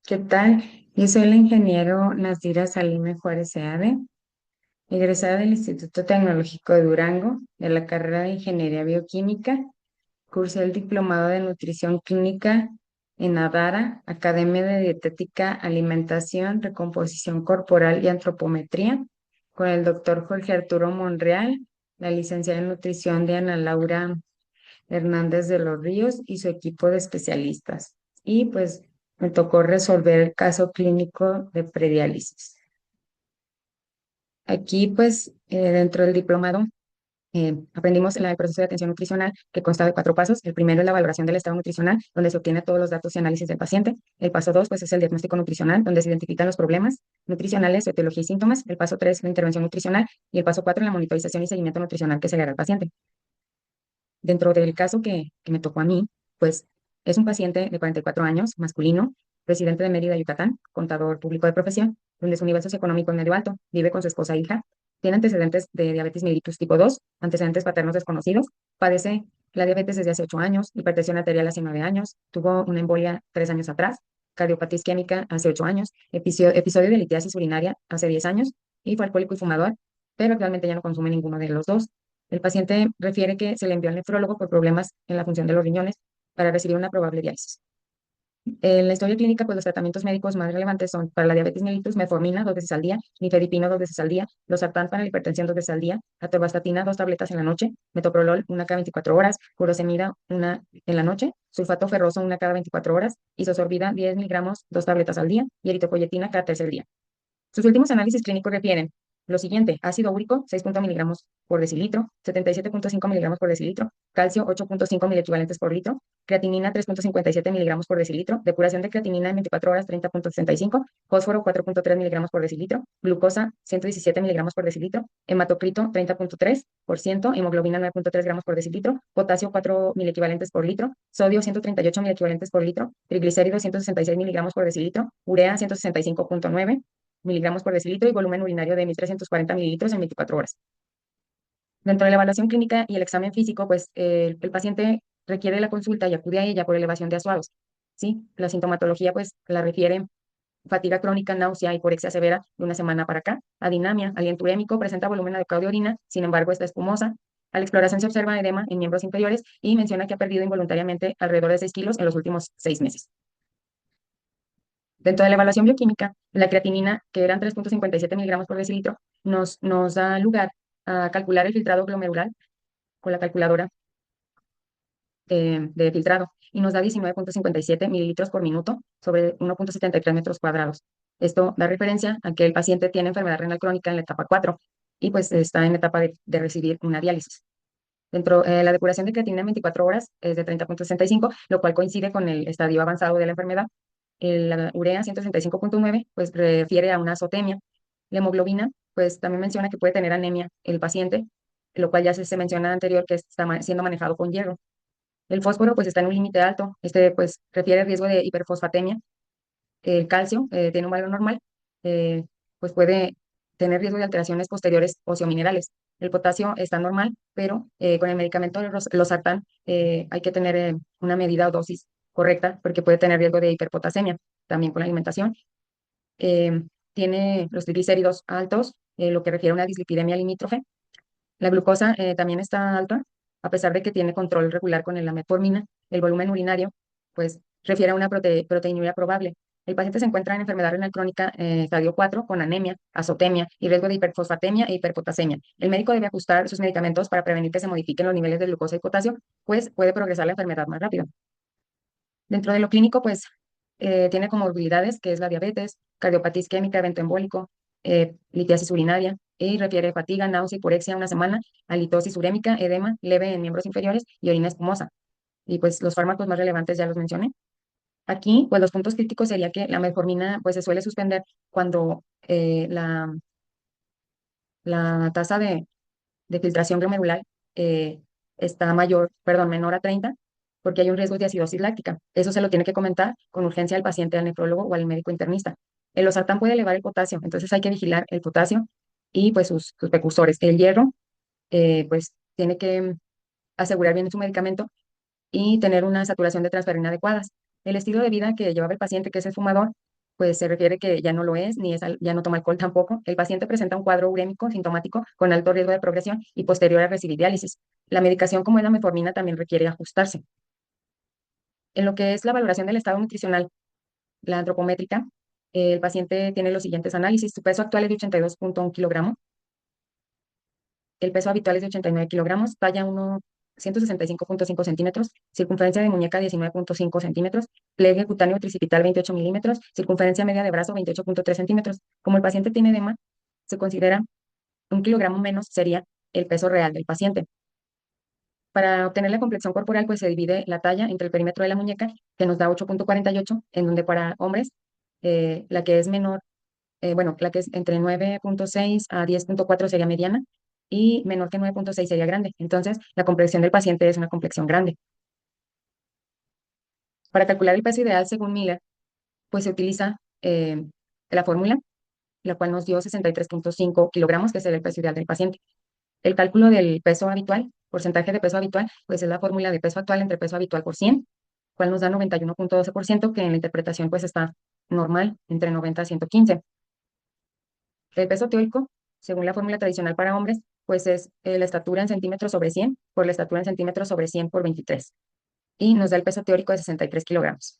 ¿Qué tal? Yo soy la ingeniero Nasira Salime Juárez Seade, egresada del Instituto Tecnológico de Durango, de la carrera de Ingeniería Bioquímica. Cursé el diplomado de Nutrición Clínica en ADARA, Academia de Dietética, Alimentación, Recomposición Corporal y Antropometría, con el doctor Jorge Arturo Monreal, la licenciada en Nutrición de Ana Laura Hernández de los Ríos y su equipo de especialistas. Y pues me tocó resolver el caso clínico de prediálisis. Aquí pues dentro del diplomado aprendimos el proceso de atención nutricional que consta de 4 pasos. El primero es la valoración del estado nutricional, donde se obtiene todos los datos y análisis del paciente. El paso 2 pues es el diagnóstico nutricional, donde se identifican los problemas nutricionales, su etiología y síntomas. El paso 3 la intervención nutricional y el paso 4 la monitorización y seguimiento nutricional que se le hará al paciente. Dentro del caso que me tocó a mí, pues es un paciente de 44 años, masculino, residente de Mérida, Yucatán, contador público de profesión, donde su nivel socioeconómico es medio alto, vive con su esposa e hija, tiene antecedentes de diabetes mellitus tipo 2, antecedentes paternos desconocidos, padece la diabetes desde hace 8 años, hipertensión arterial hace 9 años, tuvo una embolia 3 años atrás, cardiopatía isquémica hace 8 años, episodio de litiasis urinaria hace 10 años y fue alcohólico y fumador, pero actualmente ya no consume ninguno de los dos. El paciente refiere que se le envió al nefrólogo por problemas en la función de los riñones para recibir una probable diálisis. En la historia clínica, pues los tratamientos médicos más relevantes son para la diabetes mellitus, metformina 2 veces al día, nifedipino 2 veces al día, losartán para la hipertensión 2 veces al día, atorvastatina 2 tabletas en la noche, metoprolol una cada 24 horas, furosemida una en la noche, sulfato ferroso una cada 24 horas, isosorbida 10 miligramos 2 tabletas al día y eritropoyetina cada tercer día. Sus últimos análisis clínicos refieren lo siguiente: ácido úrico 6 miligramos por decilitro, 77,5 miligramos por decilitro, calcio 8,5 miliequivalentes por litro, creatinina 3,57 miligramos por decilitro, depuración de creatinina en 24 horas 30,65, fósforo 4,3 miligramos por decilitro, glucosa 117 miligramos por decilitro, hematocrito 30,3%, hemoglobina 9,3 gramos por decilitro, potasio 4 miliequivalentes por litro, sodio 138 miliequivalentes por litro, triglicéridos 166 miligramos por decilitro, urea 165,9 miligramos por decilitro y volumen urinario de 1.340 mililitros en 24 horas. Dentro de la evaluación clínica y el examen físico, pues el paciente requiere la consulta y acude a ella por elevación de azuados. ¿Sí? La sintomatología, pues, la refiere fatiga crónica, náusea, hiporexia severa de una semana para acá, adinamia, aliento urémico, presenta volumen adecuado de orina, sin embargo, está espumosa. A la exploración se observa edema en miembros inferiores y menciona que ha perdido involuntariamente alrededor de 6 kilos en los últimos 6 meses. Dentro de la evaluación bioquímica, la creatinina, que eran 3,57 miligramos por decilitro, nos da lugar a calcular el filtrado glomerular con la calculadora de filtrado y nos da 19,57 mililitros por minuto sobre 1,73 metros cuadrados. Esto da referencia a que el paciente tiene enfermedad renal crónica en la etapa 4 y pues está en etapa de recibir una diálisis. Dentro de la depuración de creatinina en 24 horas es de 30,65, lo cual coincide con el estadio avanzado de la enfermedad. La urea 165,9 pues refiere a una azotemia. La hemoglobina pues también menciona que puede tener anemia el paciente, lo cual ya se menciona anterior que está siendo manejado con hierro. El fósforo pues está en un límite alto, este pues refiere riesgo de hiperfosfatemia. El calcio tiene un valor normal, eh, pues puede tener riesgo de alteraciones posteriores osteominerales. El potasio está normal, pero con el medicamento losartán hay que tener una medida o dosis correcta porque puede tener riesgo de hiperpotasemia también con la alimentación. Eh, Tiene los triglicéridos altos, lo que refiere a una dislipidemia limítrofe. La glucosa también está alta, a pesar de que tiene control regular con la metformina. El volumen urinario, pues, refiere a una proteinuria probable. El paciente se encuentra en enfermedad renal crónica estadio 4 con anemia, azotemia y riesgo de hiperfosfatemia e hiperpotasemia. El médico debe ajustar sus medicamentos para prevenir que se modifiquen los niveles de glucosa y potasio, pues puede progresar la enfermedad más rápido. Dentro de lo clínico, pues, tiene comorbilidades, que es la diabetes, cardiopatía isquémica, evento embólico, litiasis urinaria, y refiere fatiga, náusea, hiporexia una semana, halitosis urémica, edema leve en miembros inferiores y orina espumosa. Y pues los fármacos más relevantes ya los mencioné. Aquí, pues los puntos críticos sería que la metformina, pues se suele suspender cuando la tasa de filtración glomerular eh, está menor a 30, porque hay un riesgo de acidosis láctica. Eso se lo tiene que comentar con urgencia al paciente, al nefrólogo o al médico internista. El losartán puede elevar el potasio, entonces hay que vigilar el potasio y pues sus precursores. El hierro, pues tiene que asegurar bien su medicamento y tener una saturación de transferrina adecuadas. El estilo de vida que llevaba el paciente, que es el fumador, pues se refiere que ya no lo es, ni es, ya no toma alcohol tampoco. El paciente presenta un cuadro urémico sintomático con alto riesgo de progresión y posterior a recibir diálisis. La medicación como es la metformina también requiere ajustarse. En lo que es la valoración del estado nutricional, la antropométrica, el paciente tiene los siguientes análisis. Su peso actual es de 82,1 kilogramos. El peso habitual es de 89 kilogramos, talla 165,5 centímetros, circunferencia de muñeca 19,5 centímetros, pliegue cutáneo tricipital 28 milímetros, circunferencia media de brazo 28,3 centímetros. Como el paciente tiene edema, se considera 1 kilogramo menos sería el peso real del paciente. Para obtener la complexión corporal, pues se divide la talla entre el perímetro de la muñeca, que nos da 8,48, en donde para hombres, la que es menor, bueno, la que es entre 9,6 a 10,4 sería mediana y menor que 9,6 sería grande. Entonces, la complexión del paciente es una complexión grande. Para calcular el peso ideal según Miller, pues se utiliza la fórmula, la cual nos dio 63,5 kilogramos, que es el peso ideal del paciente. El cálculo del peso habitual, porcentaje de peso habitual, pues es la fórmula de peso actual entre peso habitual por 100, cual nos da 91,12%, que en la interpretación pues está normal, entre 90 a 115. El peso teórico, según la fórmula tradicional para hombres, pues es la estatura en centímetros sobre 100 por la estatura en centímetros sobre 100 por 23. Y nos da el peso teórico de 63 kilogramos.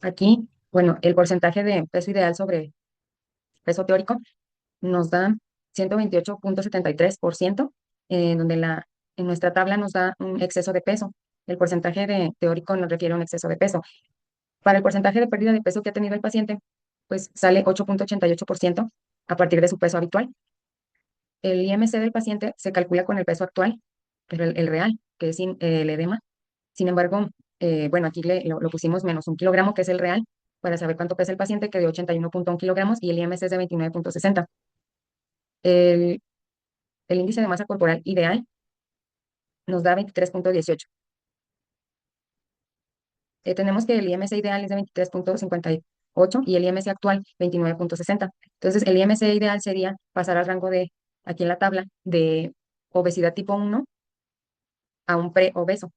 Aquí, bueno, el porcentaje de peso ideal sobre peso teórico nos da 128,73%, donde en nuestra tabla nos da un exceso de peso. El porcentaje de teórico nos refiere a un exceso de peso. Para el porcentaje de pérdida de peso que ha tenido el paciente, pues sale 8,88% a partir de su peso habitual. El IMC del paciente se calcula con el peso actual, pero el real, que es sin el edema. Sin embargo, bueno, aquí lo pusimos menos 1 kilogramo, que es el real, para saber cuánto pesa el paciente, que de 81,1 kilogramos, y el IMC es de 29,60. El, el índice de masa corporal ideal nos da 23,18. Tenemos que el IMC ideal es de 23,58 y el IMC actual 29,60. Entonces, el IMC ideal sería pasar al rango de, aquí en la tabla, de obesidad tipo 1 a un preobeso.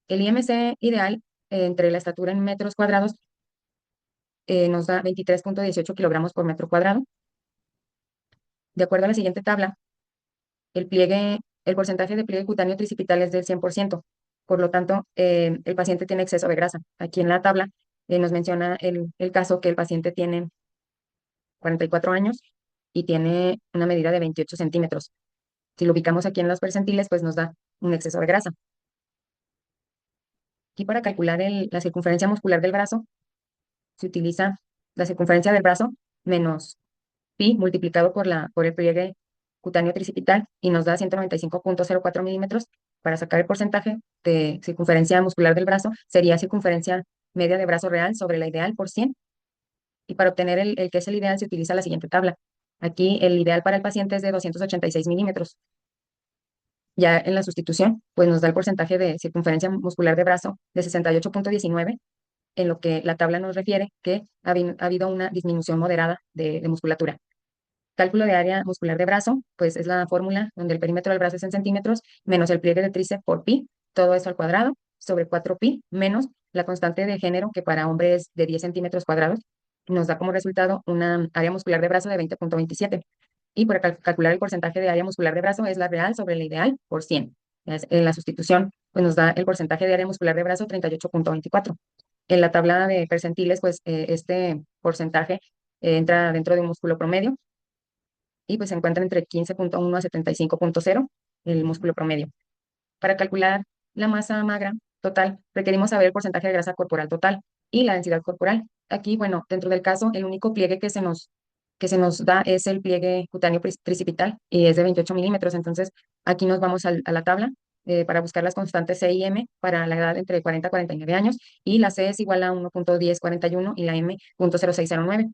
El IMC ideal entre la estatura en metros cuadrados nos da 23,18 kilogramos por metro cuadrado. De acuerdo a la siguiente tabla, el porcentaje de pliegue cutáneo tricipital es del 100%. Por lo tanto, el paciente tiene exceso de grasa. Aquí en la tabla nos menciona el caso que el paciente tiene 44 años y tiene una medida de 28 centímetros. Si lo ubicamos aquí en los percentiles, pues nos da un exceso de grasa. Aquí para calcular la circunferencia muscular del brazo, se utiliza la circunferencia del brazo menos pi multiplicado por el pliegue cutáneo tricipital y nos da 195,04 milímetros. Para sacar el porcentaje de circunferencia muscular del brazo, sería circunferencia media de brazo real sobre la ideal por 100. Y para obtener el que es el ideal se utiliza la siguiente tabla. Aquí el ideal para el paciente es de 286 milímetros. Ya en la sustitución, pues nos da el porcentaje de circunferencia muscular de brazo de 68,19, en lo que la tabla nos refiere que ha habido una disminución moderada de musculatura. Cálculo de área muscular de brazo, pues es la fórmula donde el perímetro del brazo es en centímetros, menos el pliegue de tríceps por pi, todo eso al cuadrado, sobre 4pi, menos la constante de género, que para hombre es de 10 centímetros cuadrados, nos da como resultado una área muscular de brazo de 20,27. Y para calcular el porcentaje de área muscular de brazo es la real sobre la ideal por 100. En la sustitución, pues nos da el porcentaje de área muscular de brazo 38,24. En la tabla de percentiles, pues este porcentaje entra dentro de un músculo promedio y pues se encuentra entre 15,1 a 75,0 el músculo promedio. Para calcular la masa magra total, requerimos saber el porcentaje de grasa corporal total y la densidad corporal. Aquí, bueno, dentro del caso, el único pliegue que se nos da es el pliegue cutáneo tricipital y es de 28 milímetros. Entonces, aquí nos vamos a la tabla para buscar las constantes C y M para la edad entre 40 y 49 años, y la C es igual a 1,1041 y la M 0,0609.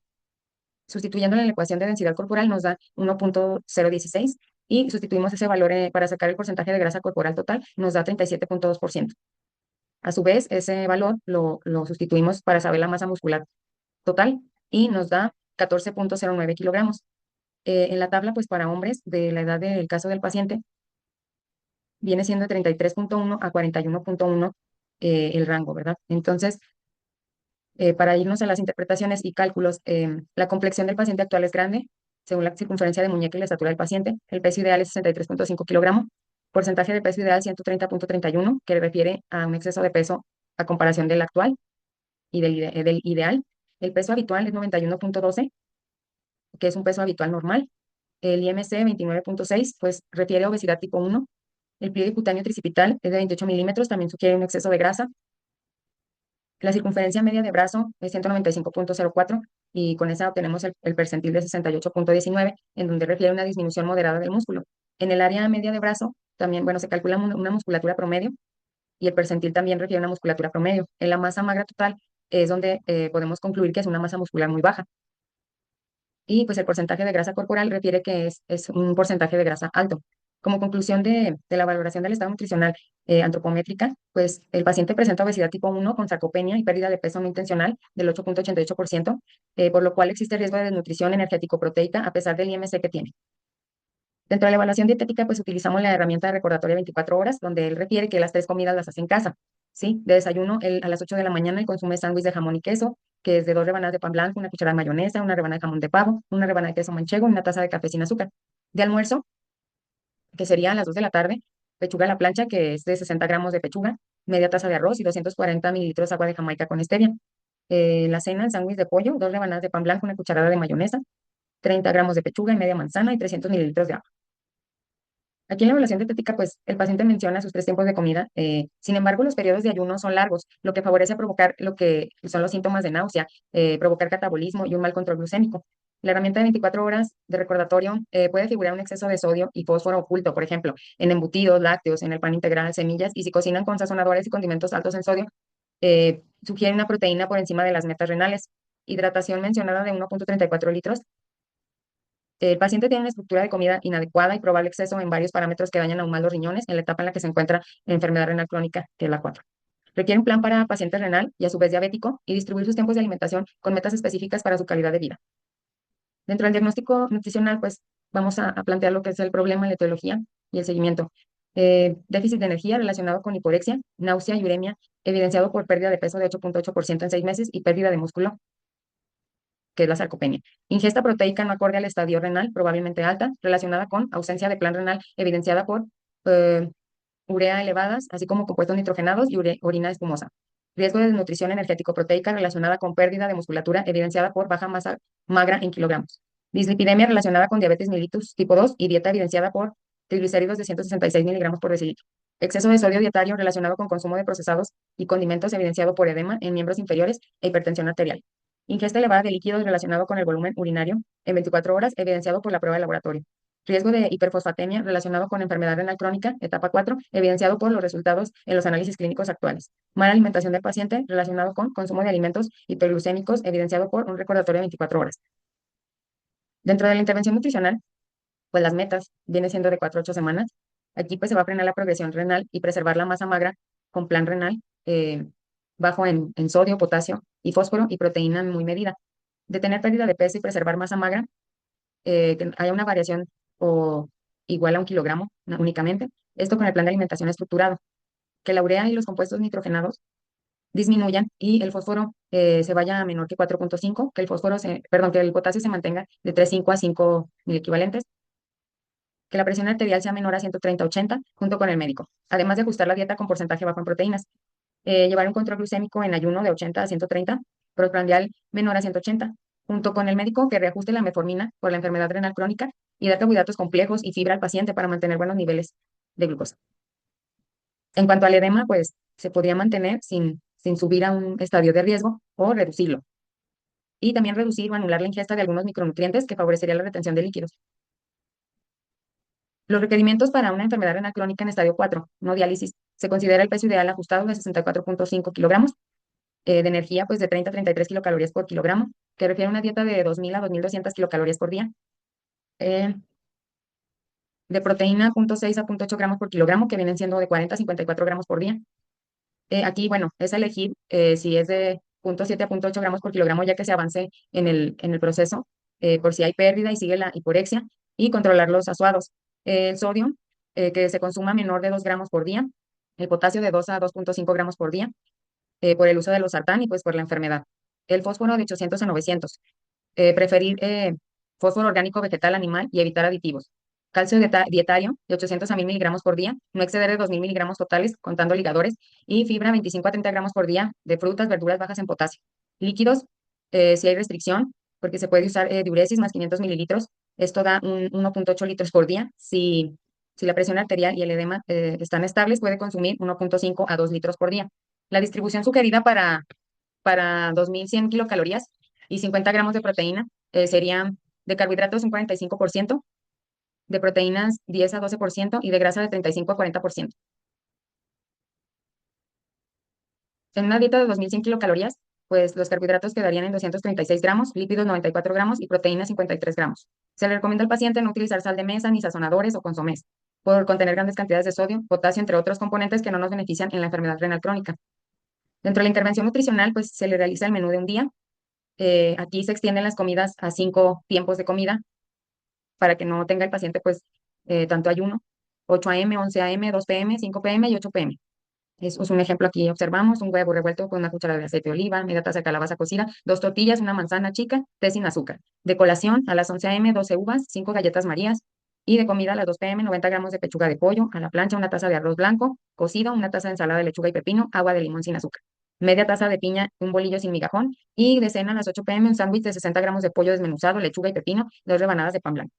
Sustituyéndolo en la ecuación de densidad corporal nos da 1,016 y sustituimos ese valor para sacar el porcentaje de grasa corporal total, nos da 37,2%. A su vez, ese valor lo sustituimos para saber la masa muscular total y nos da 14,09 kilogramos. En la tabla, pues para hombres de la edad del caso del paciente, viene siendo de 33,1 a 41,1 el rango, ¿verdad? Entonces, Para irnos a las interpretaciones y cálculos, la complexión del paciente actual es grande, según la circunferencia de muñeca y la estatura del paciente. El peso ideal es 63,5 kilogramos. Porcentaje de peso ideal 130,31, que refiere a un exceso de peso a comparación del actual y del ideal. El peso habitual es 91,12, que es un peso habitual normal. El IMC 29,6, pues refiere a obesidad tipo 1. El pliegue cutáneo tricipital es de 28 milímetros, también sugiere un exceso de grasa. La circunferencia media de brazo es 195,04 y con esa obtenemos el percentil de 68,19, en donde refiere a una disminución moderada del músculo. En el área media de brazo también, bueno, se calcula una musculatura promedio y el percentil también refiere a una musculatura promedio. En la masa magra total es donde podemos concluir que es una masa muscular muy baja. Y pues el porcentaje de grasa corporal refiere que es un porcentaje de grasa alto. Como conclusión de la valoración del estado nutricional antropométrica, pues el paciente presenta obesidad tipo 1 con sarcopenia y pérdida de peso no intencional del 8,88%, por lo cual existe riesgo de desnutrición energético-proteica a pesar del IMC que tiene. Dentro de la evaluación dietética, pues utilizamos la herramienta de recordatorio 24 horas, donde él refiere que las tres comidas las hace en casa. ¿Sí? De desayuno, a las 8 de la mañana, él consume sándwich de jamón y queso, que es de 2 rebanadas de pan blanco, una cucharada de mayonesa, una rebanada de jamón de pavo, una rebanada de queso manchego y una taza de café sin azúcar. De almuerzo, que sería a las 2 de la tarde, pechuga a la plancha, que es de 60 gramos de pechuga, media taza de arroz y 240 mililitros de agua de Jamaica con stevia. La cena, el sándwich de pollo, 2 rebanadas de pan blanco, una cucharada de mayonesa, 30 gramos de pechuga y media manzana y 300 mililitros de agua. Aquí en la evaluación dietética, pues el paciente menciona sus tres tiempos de comida. Sin embargo, los periodos de ayuno son largos, lo que favorece a provocar lo que son los síntomas de náusea, provocar catabolismo y un mal control glucémico. La herramienta de 24 horas de recordatorio puede figurar un exceso de sodio y fósforo oculto, por ejemplo, en embutidos, lácteos, en el pan integral, semillas, y si cocinan con sazonadores y condimentos altos en sodio, sugiere una proteína por encima de las metas renales. Hidratación mencionada de 1,34 litros. El paciente tiene una estructura de comida inadecuada y probable exceso en varios parámetros que dañan aún más los riñones en la etapa en la que se encuentra en enfermedad renal crónica, que es la 4. Requiere un plan para paciente renal y a su vez diabético y distribuir sus tiempos de alimentación con metas específicas para su calidad de vida. Dentro del diagnóstico nutricional, pues vamos a plantear lo que es el problema, la etiología y el seguimiento. Déficit de energía relacionado con hiporexia, náusea y uremia, evidenciado por pérdida de peso de 8,8% en 6 meses y pérdida de músculo, que es la sarcopenia. Ingesta proteica no acorde al estadio renal, probablemente alta, relacionada con ausencia de plan renal, evidenciada por eh, urea elevadas, así como compuestos nitrogenados y orina espumosa. Riesgo de desnutrición energético-proteica relacionada con pérdida de musculatura, evidenciada por baja masa magra en kilogramos. Dislipidemia relacionada con diabetes mellitus tipo 2 y dieta evidenciada por triglicéridos de 166 miligramos por decilitro. Exceso de sodio dietario relacionado con consumo de procesados y condimentos evidenciado por edema en miembros inferiores e hipertensión arterial. Ingesta elevada de líquidos relacionado con el volumen urinario en 24 horas, evidenciado por la prueba de laboratorio. Riesgo de hiperfosfatemia relacionado con enfermedad renal crónica, etapa 4, evidenciado por los resultados en los análisis clínicos actuales. Mala alimentación del paciente relacionado con consumo de alimentos hiperglucémicos, evidenciado por un recordatorio de 24 horas. Dentro de la intervención nutricional, pues las metas vienen siendo de 4 a 8 semanas. Aquí pues se va a frenar la progresión renal y preservar la masa magra con plan renal bajo en sodio, potasio y fósforo y proteína muy medida. Detener pérdida de peso y preservar masa magra, que haya una variación o igual a 1 kilogramo únicamente. Esto con el plan de alimentación estructurado. Que la urea y los compuestos nitrogenados disminuyan y el fósforo se vaya a menor que 4,5, que el perdón, que el potasio se mantenga de 3,5 a 5 equivalentes, que la presión arterial sea menor a 130/80 junto con el médico, además de ajustar la dieta con porcentaje bajo en proteínas. Llevar un control glucémico en ayuno de 80 a 130, postprandial menor a 180, junto con el médico que reajuste la metformina por la enfermedad renal crónica y dar carbohidratos complejos y fibra al paciente para mantener buenos niveles de glucosa. En cuanto al edema, pues se podría mantener sin subir a un estadio de riesgo o reducirlo. Y también reducir o anular la ingesta de algunos micronutrientes que favorecería la retención de líquidos. Los requerimientos para una enfermedad renal crónica en estadio 4, no diálisis, se considera el peso ideal ajustado de 64,5 kilogramos, de energía pues de 30 a 33 kilocalorías por kilogramo, que refiere a una dieta de 2.000 a 2.200 kilocalorías por día, eh, de proteína 0,6 a 0,8 gramos por kilogramo, que vienen siendo de 40 a 54 gramos por día. Aquí, bueno, es elegir si es de 0,7 a 0,8 gramos por kilogramo, ya que se avance en el proceso, por si hay pérdida y sigue la hiporexia, y controlar los azuados. El sodio, que se consuma menor de 2 gramos por día, el potasio de 2 a 2,5 gramos por día, por el uso de los sartán y pues por la enfermedad. el fósforo de 800 a 900. Preferir fósforo orgánico, vegetal, animal y evitar aditivos. Calcio dietario de 800 a 1000 miligramos por día, no exceder de 2000 miligramos totales, contando ligadores, y fibra 25 a 30 gramos por día de frutas, verduras bajas en potasio. Líquidos, si hay restricción, porque se puede usar diuresis más 500 mililitros, esto da un 1,8 litros por día. Si la presión arterial y el edema están estables, puede consumir 1,5 a 2 litros por día. La distribución sugerida para 2100 kilocalorías y 50 gramos de proteína serían de carbohidratos un 45%, de proteínas 10 a 12% y de grasa de 35 a 40%. En una dieta de 2100 kilocalorías, pues los carbohidratos quedarían en 236 gramos, lípidos 94 gramos y proteínas 53 gramos. Se le recomienda al paciente no utilizar sal de mesa ni sazonadores o consomés por contener grandes cantidades de sodio, potasio, entre otros componentes que no nos benefician en la enfermedad renal crónica. Dentro de la intervención nutricional, pues se le realiza el menú de un día. Aquí se extienden las comidas a 5 tiempos de comida para que no tenga el paciente pues tanto ayuno, 8 a.m., 11 a.m., 2 p.m., 5 p.m. y 8 p.m. Es un ejemplo aquí, observamos un huevo revuelto con una cucharada de aceite de oliva, media taza de calabaza cocida, 2 tortillas, una manzana chica, té sin azúcar. De colación, a las 11 a.m., 12 uvas, 5 galletas marías. Y de comida a las 2 p.m., 90 gramos de pechuga de pollo, a la plancha, una taza de arroz blanco, cocido, una taza de ensalada de lechuga y pepino, agua de limón sin azúcar. Media taza de piña, un bolillo sin migajón. Y de cena a las 8 p.m., un sándwich de 60 gramos de pollo desmenuzado, lechuga y pepino, 2 rebanadas de pan blanco.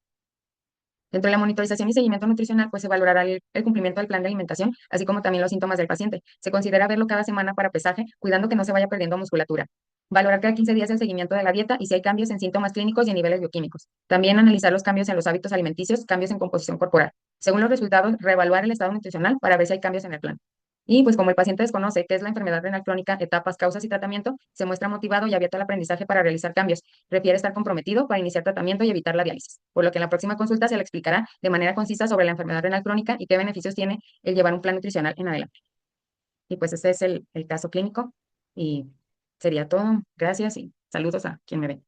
Dentro de la monitorización y seguimiento nutricional, pues se valorará el cumplimiento del plan de alimentación, así como también los síntomas del paciente. Se considera verlo cada semana para pesaje, cuidando que no se vaya perdiendo musculatura. Valorar cada 15 días el seguimiento de la dieta y si hay cambios en síntomas clínicos y en niveles bioquímicos. También analizar los cambios en los hábitos alimenticios, cambios en composición corporal. Según los resultados, reevaluar el estado nutricional para ver si hay cambios en el plan. Y pues como el paciente desconoce qué es la enfermedad renal crónica, etapas, causas y tratamiento, se muestra motivado y abierto al aprendizaje para realizar cambios. Refiere estar comprometido para iniciar tratamiento y evitar la diálisis, por lo que en la próxima consulta se le explicará de manera concisa sobre la enfermedad renal crónica y qué beneficios tiene el llevar un plan nutricional en adelante. Y pues ese es el caso clínico y sería todo. Gracias y saludos a quien me ve.